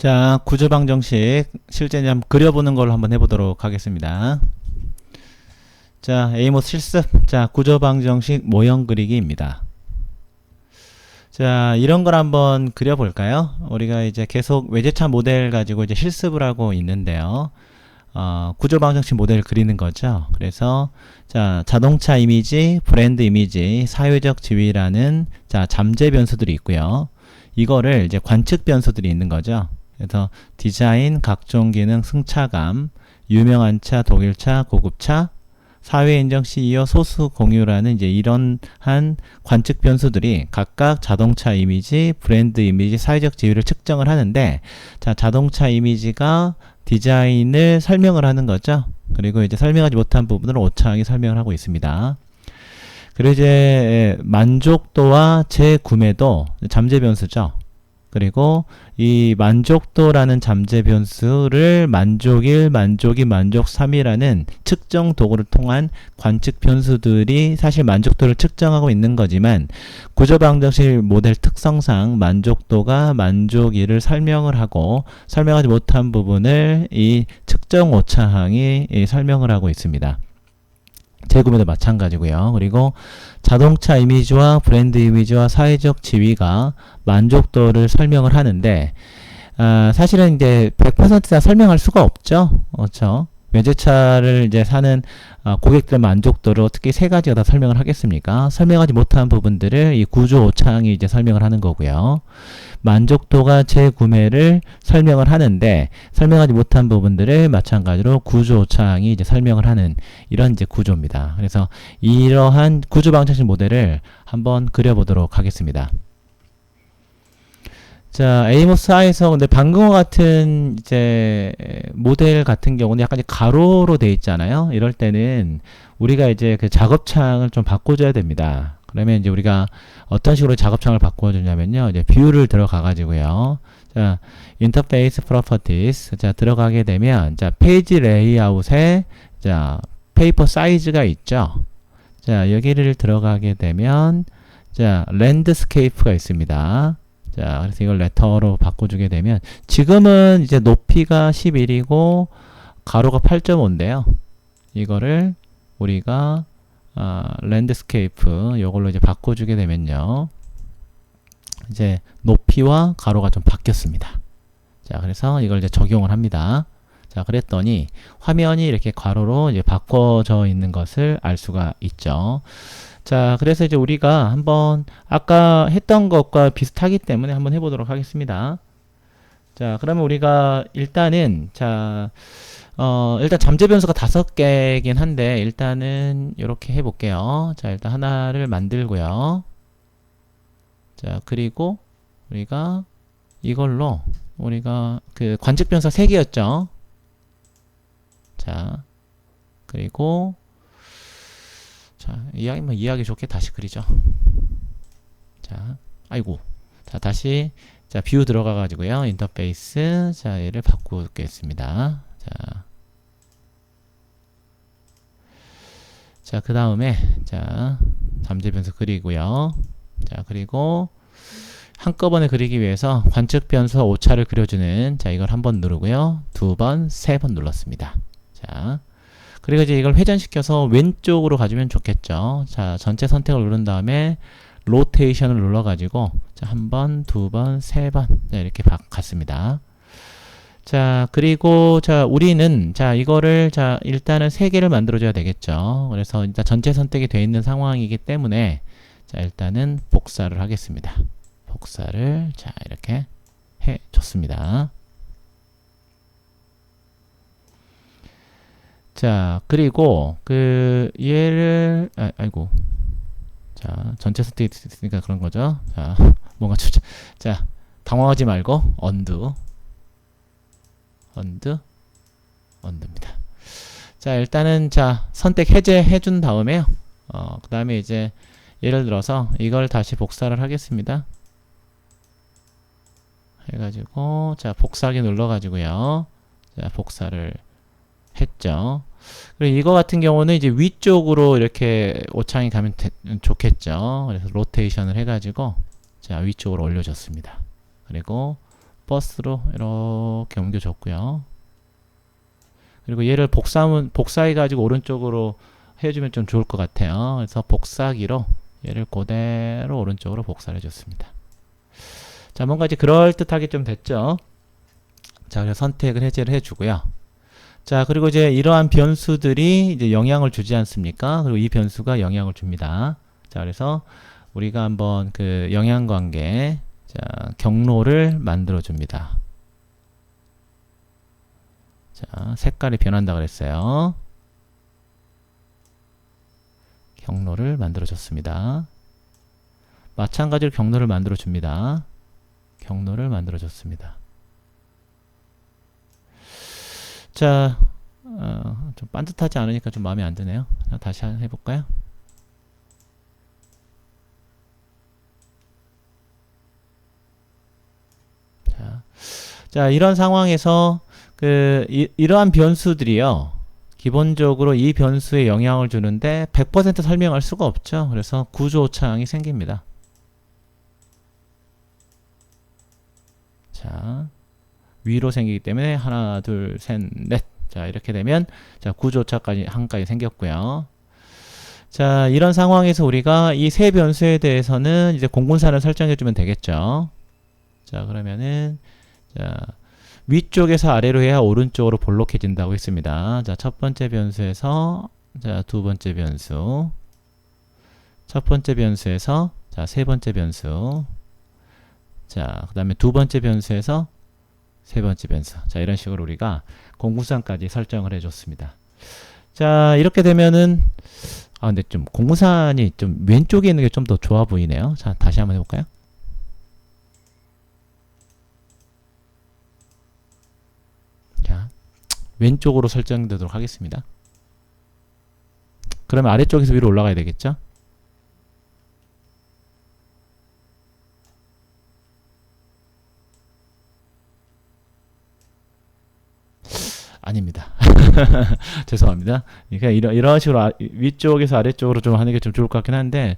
자, 구조 방정식 실제 한번 그려보는 걸로 한번 해보도록 하겠습니다. 자, 에이모스 실습. 자, 구조 방정식 모형 그리기입니다. 자, 이런 걸 한번 그려볼까요? 우리가 이제 계속 외제차 모델 가지고 이제 실습을 하고 있는데요. 구조 방정식 모델 그리는 거죠. 그래서 자, 자동차 이미지, 브랜드 이미지, 사회적 지위라는 자, 잠재 변수들이 있고요. 이거를 이제 관측 변수들이 있는 거죠. 그래서 디자인, 각종 기능, 승차감, 유명한 차, 독일차, 고급차, 사회인정 CEO, 소수 공유라는 이제 이런 한 관측 변수들이 각각 자동차 이미지, 브랜드 이미지, 사회적 지위를 측정을 하는데, 자, 자동차 이미지가 디자인을 설명을 하는 거죠. 그리고 이제 설명하지 못한 부분을 오차항이 설명을 하고 있습니다. 그리고 이제 만족도와 재구매도 잠재 변수죠. 그리고 이 만족도라는 잠재 변수를 만족 1, 만족 2, 만족 3이라는 측정 도구를 통한 관측 변수들이 사실 만족도를 측정하고 있는 거지만 구조 방정식 모델 특성상 만족도가 만족 2를 설명을 하고 설명하지 못한 부분을 이 측정 오차항이 설명을 하고 있습니다. 재구매도 마찬가지고요. 그리고 자동차 이미지와 브랜드 이미지와 사회적 지위가 만족도를 설명을 하는데 사실은 이제 100% 다 설명할 수가 없죠. 그렇죠? 외제차를 이제 사는 고객들의 만족도를 어떻게 세 가지가 다 설명을 하겠습니까? 설명하지 못한 부분들을 이 구조 오차항이 이제 설명을 하는 거고요. 만족도가 재구매를 설명을 하는데 설명하지 못한 부분들을 마찬가지로 구조 오차항이 이제 설명을 하는 이런 이제 구조입니다. 그래서 이러한 구조 방정식 모델을 한번 그려보도록 하겠습니다. 자, 에이모스 하에서 근데 방금과 같은 이제 모델 같은 경우는 약간 이제 가로로 돼 있잖아요. 이럴 때는 우리가 이제 그 작업창을 좀 바꿔줘야 됩니다. 그러면 이제 우리가 어떤 식으로 작업창을 바꿔주냐면요. 이제 뷰를 들어가 가지고요. 자, 인터페이스 프로퍼티스. 자, 들어가게 되면 자, 페이지 레이아웃에 자, 페이퍼 사이즈가 있죠. 자, 여기를 들어가게 되면 자, 랜드스케이프가 있습니다. 자, 그래서 이걸 레터로 바꿔주게 되면 지금은 이제 높이가 11이고 가로가 8.5인데요. 이거를 우리가 랜드스케이프 요걸로 이제 바꿔주게 되면요. 이제 높이와 가로가 좀 바뀌었습니다. 자, 그래서 이걸 이제 적용을 합니다. 자, 그랬더니 화면이 이렇게 가로로 이제 바꿔져 있는 것을 알 수가 있죠. 자, 그래서 이제 우리가 한번 아까 했던 것과 비슷하기 때문에 한번 해보도록 하겠습니다. 자, 그러면 우리가 일단은 자, 일단 잠재 변수가 5개이긴 한데 일단은 이렇게 해볼게요. 자, 일단 하나를 만들고요. 자, 그리고 우리가 이걸로 우리가 그 관측 변수가 3개였죠. 자, 그리고 자, 이해하기 좋게 다시 그리죠. 자, 아이고. 자, 다시, 자, 뷰 들어가가지고요. 인터페이스. 자, 얘를 바꾸겠습니다. 자, 그 다음에, 자, 잠재 변수 그리고요. 자, 그리고, 한꺼번에 그리기 위해서 관측 변수와 오차를 그려주는, 자, 이걸 한번 누르고요. 2번, 3번 눌렀습니다. 자, 그리고 이제 이걸 회전시켜서 왼쪽으로 가주면 좋겠죠. 자, 전체 선택을 누른 다음에 로테이션을 눌러가지고 자, 한 번, 2번, 3번 자, 이렇게 갔습니다. 자, 그리고 자, 우리는 자, 이거를 자, 일단은 3개를 만들어줘야 되겠죠. 그래서 일단 전체 선택이 되어 있는 상황이기 때문에 자, 일단은 복사를 하겠습니다. 복사를 자, 이렇게 해줬습니다. 자, 그리고 그 얘를 아이고. 자, 전체 선택이 됐으니까 그런 거죠. 자, 뭔가 자, 당황하지 말고 언두입니다. 자, 일단은 자, 선택 해제해 준 다음에요. 그다음에 이제 예를 들어서 이걸 다시 복사를 하겠습니다. 해 가지고 자, 복사하기 눌러 가지고요. 자, 복사를 했죠. 그리고 이거 같은 경우는 이제 위쪽으로 이렇게 오창이 가면 좋겠죠. 그래서 로테이션을 해가지고 자, 위쪽으로 올려줬습니다. 그리고 버스로 이렇게 옮겨줬고요. 그리고 얘를 복사해가지고 오른쪽으로 해주면 좀 좋을 것 같아요. 그래서 복사기로 얘를 그대로 오른쪽으로 복사를 해줬습니다. 자, 뭔가 이제 그럴듯하게 좀 됐죠. 자, 그래서 선택을 해제를 해주고요. 자, 그리고 이제 이러한 변수들이 이제 영향을 주지 않습니까? 그리고 이 변수가 영향을 줍니다. 자, 그래서 우리가 한번 그 영향관계, 자, 경로를 만들어 줍니다. 자, 색깔이 변한다 그랬어요. 경로를 만들어 줬습니다. 마찬가지로 경로를 만들어 줍니다. 경로를 만들어 줬습니다. 자, 좀 반듯하지 않으니까 좀 마음에 안 드네요. 자, 다시 해볼까요? 자, 이런 상황에서 이러한 변수들이요. 기본적으로 이 변수에 영향을 주는데 100% 설명할 수가 없죠. 그래서 구조오차항이 생깁니다. 자, 위로 생기기 때문에 하나, 둘, 셋, 넷. 자, 이렇게 되면 자, 구조오차항까지 생겼고요. 자, 이런 상황에서 우리가 이 세 변수에 대해서는 이제 공분산을 설정해 주면 되겠죠. 자, 그러면은 자, 위쪽에서 아래로 해야 오른쪽으로 볼록해진다고 했습니다. 자, 첫 번째 변수에서 자, 두 번째 변수, 첫 번째 변수에서 자, 세 번째 변수, 자, 그 다음에 두 번째 변수에서 세 번째 변수. 자, 이런 식으로 우리가 공분산까지 설정을 해줬습니다. 자, 이렇게 되면은 근데 좀 공분산이 좀 왼쪽에 있는 게 좀 더 좋아 보이네요. 자, 다시 한번 해볼까요? 자, 왼쪽으로 설정되도록 하겠습니다. 그러면 아래쪽에서 위로 올라가야 되겠죠? 아닙니다. 죄송합니다. 그러니까 이런 식으로 위쪽에서 아래쪽으로 좀 하는 게 좀 좋을 것 같긴 한데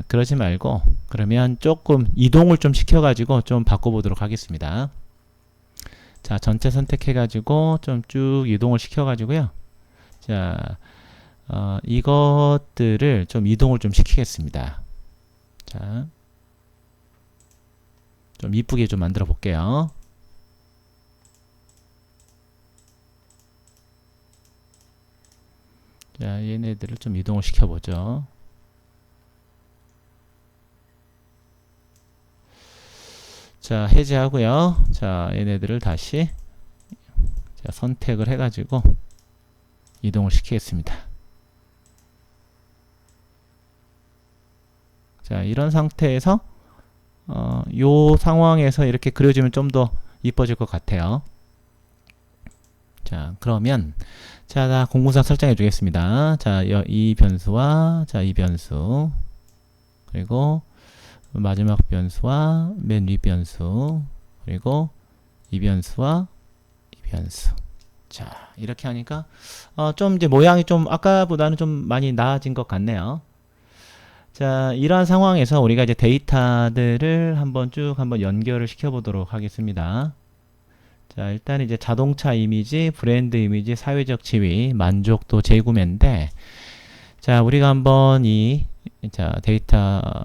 그러지 말고 그러면 조금 이동을 좀 시켜가지고 좀 바꿔보도록 하겠습니다. 자, 전체 선택해가지고 좀 쭉 이동을 시켜가지고요. 자, 이것들을 좀 이동을 좀 시키겠습니다. 자, 좀 이쁘게 좀 만들어 볼게요. 자, 얘네들을 좀 이동을 시켜보죠. 자, 해제하고요. 자, 얘네들을 다시 자, 선택을 해가지고 이동을 시키겠습니다. 자, 이런 상태에서 요 상황에서 이렇게 그려주면 좀 더 이뻐질 것 같아요. 자, 그러면 자, 공분산 설정해 주겠습니다. 자, 이 변수와 자, 이 변수 그리고 마지막 변수와 맨 위 변수 그리고 이 변수와 이 변수. 자, 이렇게 하니까 좀 이제 모양이 좀 아까보다는 좀 많이 나아진 것 같네요. 자, 이러한 상황에서 우리가 이제 데이터들을 한번 연결을 시켜 보도록 하겠습니다. 자, 일단 이제 자동차 이미지, 브랜드 이미지, 사회적 지위, 만족도, 재구매인데, 자, 우리가 한번 자, 데이터를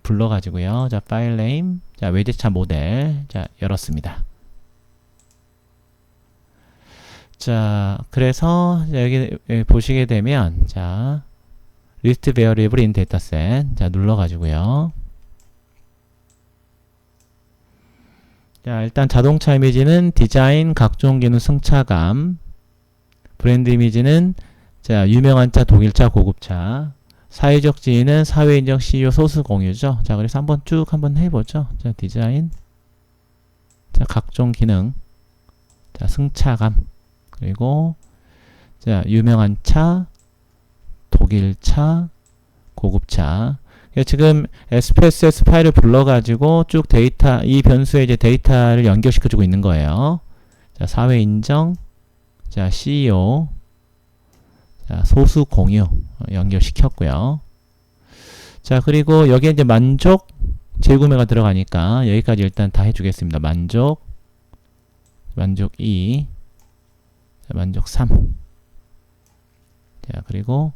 불러가지고요. 자, 파일 네임, 자, 외제차 모델, 자, 열었습니다. 자, 그래서 여기 보시게 되면, 자, 리스트 베어리블 인 데이터셋, 자, 눌러가지고요. 자, 일단 자동차 이미지는 디자인, 각종 기능, 승차감. 브랜드 이미지는 자, 유명한 차, 독일차, 고급차. 사회적 지위는 사회인정, CEO, 소수 공유죠. 자, 그래서 한번 해보죠. 자, 디자인. 자, 각종 기능. 자, 승차감. 그리고 자, 유명한 차, 독일차, 고급차. 지금 SPSS 파일을 불러가지고 쭉 이 변수에 이제 데이터를 연결시켜주고 있는 거예요. 자, 사회 인정, 자, CEO, 자, 소수 공유 연결시켰고요. 자, 그리고 여기에 이제 만족, 재구매가 들어가니까 여기까지 일단 다 해주겠습니다. 만족 2, 만족 3. 자, 그리고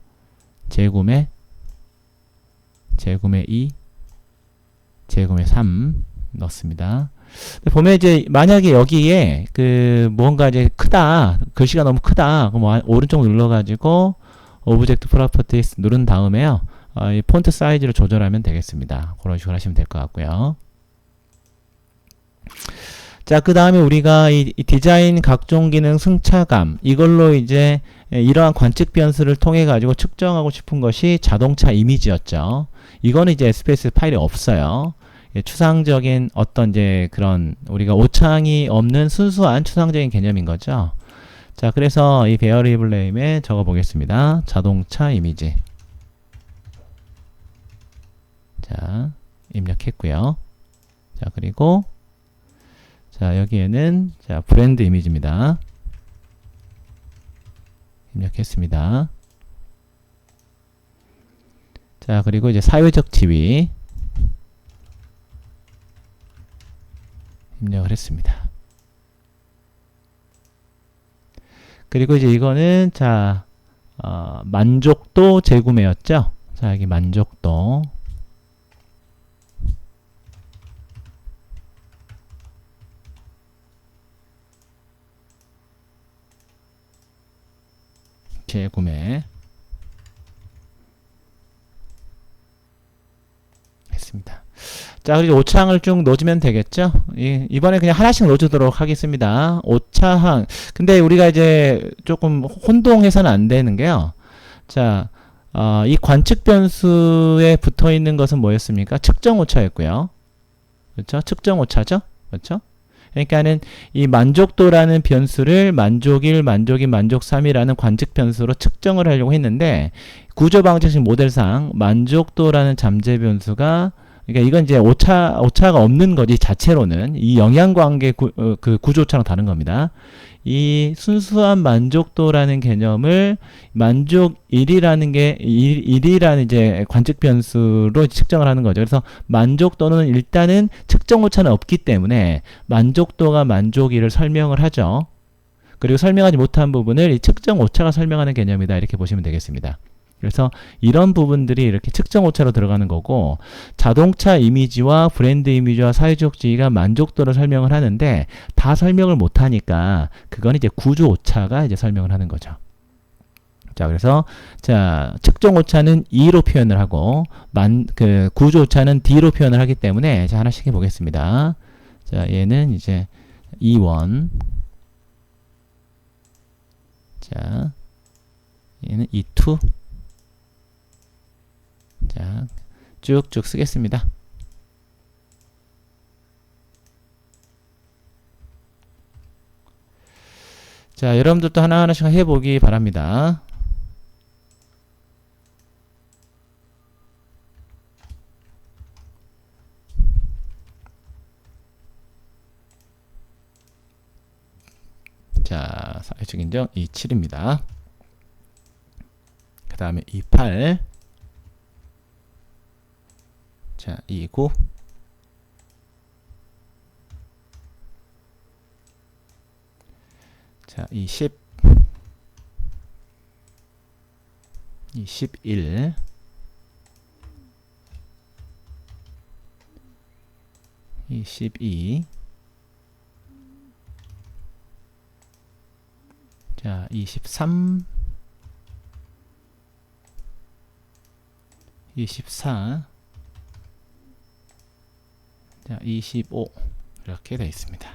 재구매 2, 재구매 3 넣습니다. 보면 이제 만약에 여기에 그 뭔가 이제 크다, 글씨가 너무 크다, 그럼 오른쪽 눌러가지고 오브젝트 프로퍼티스 누른 다음에요. 이 폰트 사이즈를 조절하면 되겠습니다. 그런 식으로 하시면 될 것 같고요. 자, 그 다음에 우리가 이 디자인 각종 기능 승차감, 이걸로 이제 이러한 관측 변수를 통해 가지고 측정하고 싶은 것이 자동차 이미지였죠. 이거는 이제 SPS 파일이 없어요. 추상적인 어떤 이제 그런 우리가 오차항이 없는 순수한 추상적인 개념인 거죠. 자, 그래서 이 베어리블 네임에 적어 보겠습니다. 자동차 이미지. 자, 입력했고요. 자, 그리고 자, 여기에는 자, 브랜드 이미지입니다. 입력했습니다. 자, 그리고 이제 사회적 지위 입력을 했습니다. 그리고 이제 이거는 자, 만족도 재구매였죠. 자, 여기 만족도 재구매 했습니다. 자, 그리고 오차항을 쭉 넣어주면 되겠죠. 이번에 그냥 하나씩 넣어주도록 하겠습니다. 오차항. 근데 우리가 이제 조금 혼동해서는 안 되는 게요. 자, 이 관측 변수에 붙어 있는 것은 뭐였습니까? 측정 오차였고요. 그렇죠? 측정 오차죠? 그렇죠? 그러니까는 이 만족도라는 변수를 만족 1, 만족 2, 만족 3이라는 관측 변수로 측정을 하려고 했는데 구조 방정식 모델상 만족도라는 잠재 변수가 그러니까 이건 이제 오차가 없는 거지 자체로는 이 영향관계 그 구조 오차랑 다른 겁니다. 이 순수한 만족도라는 개념을 만족 1이라는 게 1이라는 이제 관측 변수로 측정을 하는 거죠. 그래서 만족도는 일단은 측정 오차는 없기 때문에 만족도가 만족 1을 설명을 하죠. 그리고 설명하지 못한 부분을 이 측정 오차가 설명하는 개념이다. 이렇게 보시면 되겠습니다. 그래서 이런 부분들이 이렇게 측정 오차로 들어가는 거고 자동차 이미지와 브랜드 이미지와 사회적 지위가 만족도를 설명을 하는데 다 설명을 못 하니까 그건 이제 구조 오차가 이제 설명을 하는 거죠. 자, 그래서 자, 측정 오차는 E로 표현을 하고 그 구조 오차는 D로 표현을 하기 때문에 자, 하나씩 해 보겠습니다. 자, 얘는 이제 E1 자, 얘는 E2 자, 쭉쭉 쓰겠습니다. 자, 여러분들도 하나하나씩 해보기 바랍니다. 자, 사회적 인정 27입니다. 그 다음에 28 자, 29 자, 20 21 22 자, 23 24 자, 25 이렇게 되어 있습니다.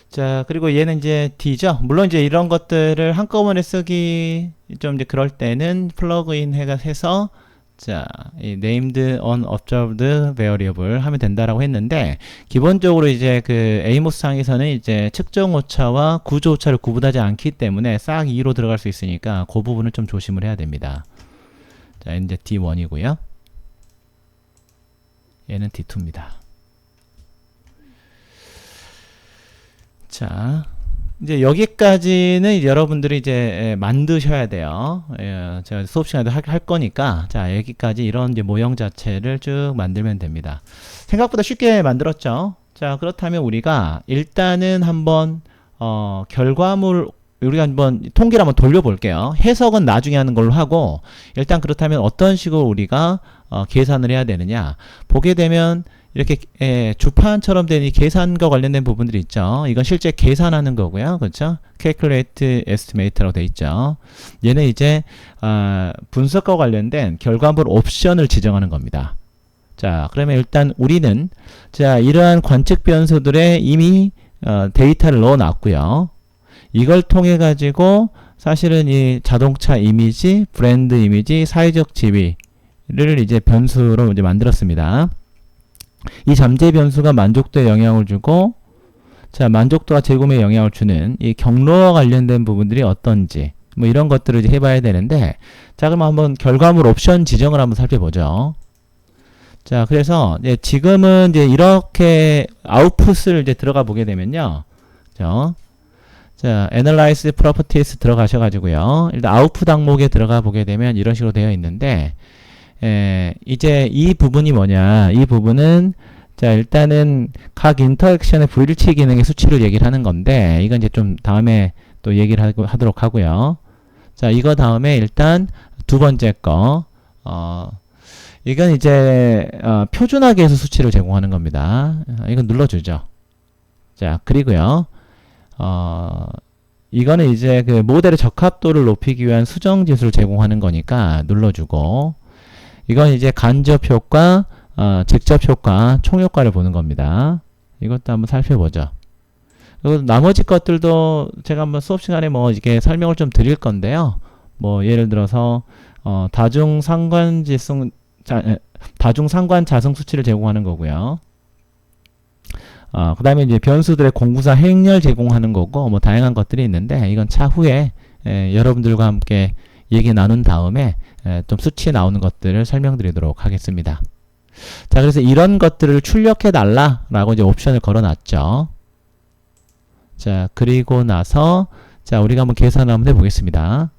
자, 그리고 얘는 이제 D죠. 물론 이제 이런 것들을 한꺼번에 쓰기 좀 이제 그럴 때는 플러그인 해서 자, 이 named unobserved variable 하면 된다라고 했는데 기본적으로 이제 그 에이모스 상에서는 이제 측정 오차와 구조 오차를 구분하지 않기 때문에 싹 2로 들어갈 수 있으니까 그 부분을 좀 조심을 해야 됩니다. 자, 이제 D1이고요. 얘는 D2입니다. 자, 이제 여기까지는 이제 여러분들이 이제 만드셔야 돼요. 제가 수업 시간에도 할 거니까 자 여기까지 이런 이제 모형 자체를 쭉 만들면 됩니다. 생각보다 쉽게 만들었죠. 자 그렇다면 우리가 일단은 한번 결과물 우리가 한번 통계를 한번 돌려볼게요. 해석은 나중에 하는 걸로 하고 일단 그렇다면 어떤 식으로 우리가 계산을 해야 되느냐 보게 되면 이렇게 주판처럼 된 이 계산과 관련된 부분들이 있죠. 이건 실제 계산하는 거고요. 그렇죠? calculate estimate라고 돼 있죠. 얘는 이제 분석과 관련된 결과물 옵션을 지정하는 겁니다. 자, 그러면 일단 우리는 자, 이러한 관측 변수들에 이미 데이터를 넣어 놨고요. 이걸 통해 가지고 사실은 이 자동차 이미지, 브랜드 이미지, 사회적 지위를 이제 변수로 이제 만들었습니다. 이 잠재 변수가 만족도에 영향을 주고 자 만족도와 재구매에 영향을 주는 이 경로와 관련된 부분들이 어떤지 뭐 이런 것들을 이제 해봐야 되는데 자 그럼 한번 결과물 옵션 지정을 한번 살펴보죠. 자 그래서 이제 지금은 이제 이렇게 아웃풋을 이제 들어가 보게 되면요. 그죠? 자 Analyze Properties 들어가셔가지고요. 일단 아웃풋 항목에 들어가 보게 되면 이런 식으로 되어 있는데 이제 이 부분이 뭐냐 이 부분은 자 일단은 각 인터액션의 불일치 기능의 수치를 얘기를 하는 건데 이건 이제 좀 다음에 또 얘기를 하도록 하고요. 자 이거 다음에 일단 두 번째 거 이건 이제 표준화계에서 수치를 제공하는 겁니다. 이건 눌러주죠. 자 그리고요 이거는 이제 그 모델의 적합도를 높이기 위한 수정 지수를 제공하는 거니까 눌러주고 이건 이제 간접 효과, 직접 효과, 총 효과를 보는 겁니다. 이것도 한번 살펴보죠. 그리고 나머지 것들도 제가 한번 수업 시간에 뭐 이게 설명을 좀 드릴 건데요. 뭐 예를 들어서 다중 상관 자성 수치를 제공하는 거고요. 그 다음에 이제 변수들의 공구사 행렬 제공하는 거고 뭐 다양한 것들이 있는데 이건 차후에 여러분들과 함께 얘기 나눈 다음에 좀 수치 나오는 것들을 설명드리도록 하겠습니다. 자, 그래서 이런 것들을 출력해 달라라고 이제 옵션을 걸어놨죠. 자, 그리고 나서 자, 우리가 한번 계산을 한번 해보겠습니다.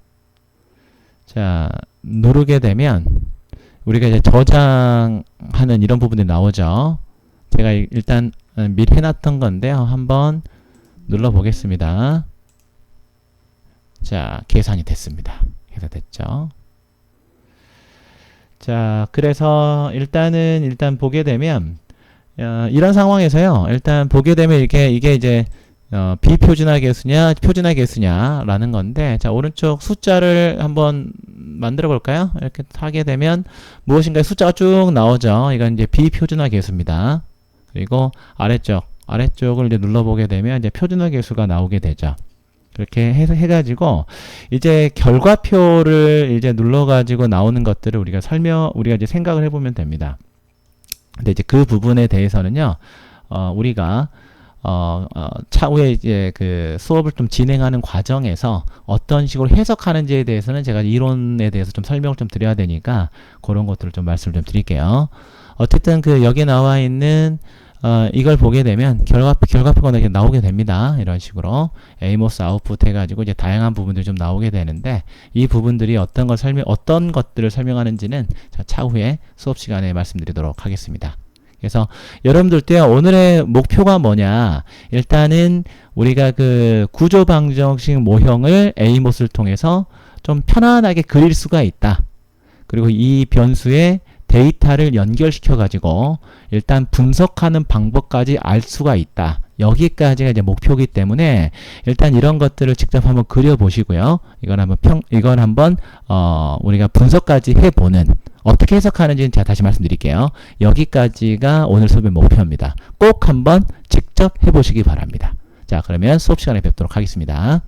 자, 누르게 되면 우리가 이제 저장하는 이런 부분이 나오죠. 제가 일단 미리 해놨던 건데요. 한번 눌러보겠습니다. 자, 계산이 됐습니다. 됐죠. 자, 그래서 일단 보게 되면 이런 상황에서요. 일단 보게 되면 이게 이제 비표준화 계수냐, 표준화 계수냐라는 건데, 자 오른쪽 숫자를 한번 만들어 볼까요? 이렇게 하게 되면 무엇인가 숫자가 쭉 나오죠. 이건 이제 비표준화 계수입니다. 그리고 아래쪽을 이제 눌러보게 되면 이제 표준화 계수가 나오게 되죠. 그렇게 해가지고 이제 결과표를 이제 눌러가지고 나오는 것들을 우리가 이제 생각을 해보면 됩니다. 근데 이제 그 부분에 대해서는요, 우리가 차후에 이제 그 수업을 좀 진행하는 과정에서 어떤 식으로 해석하는지에 대해서는 제가 이론에 대해서 좀 설명을 좀 드려야 되니까 그런 것들을 좀 말씀을 좀 드릴게요. 어쨌든 그 여기 나와 있는 이걸 보게 되면 결과표가 이렇게 나오게 됩니다. 이런 식으로 에이모스 아웃풋 해가지고 이제 다양한 부분들이 좀 나오게 되는데 이 부분들이 어떤 것들을 설명하는지는 차후에 수업 시간에 말씀드리도록 하겠습니다. 그래서 여러분들 때 오늘의 목표가 뭐냐? 일단은 우리가 그 구조 방정식 모형을 에이모스를 통해서 좀 편안하게 그릴 수가 있다. 그리고 이 변수에 데이터를 연결시켜 가지고 일단 분석하는 방법까지 알 수가 있다. 여기까지가 이제 목표이기 때문에 일단 이런 것들을 직접 한번 그려 보시고요. 이건 한번 우리가 분석까지 해보는 어떻게 해석하는지는 제가 다시 말씀드릴게요. 여기까지가 오늘 수업의 목표입니다. 꼭 한번 직접 해보시기 바랍니다. 자, 그러면 수업 시간에 뵙도록 하겠습니다.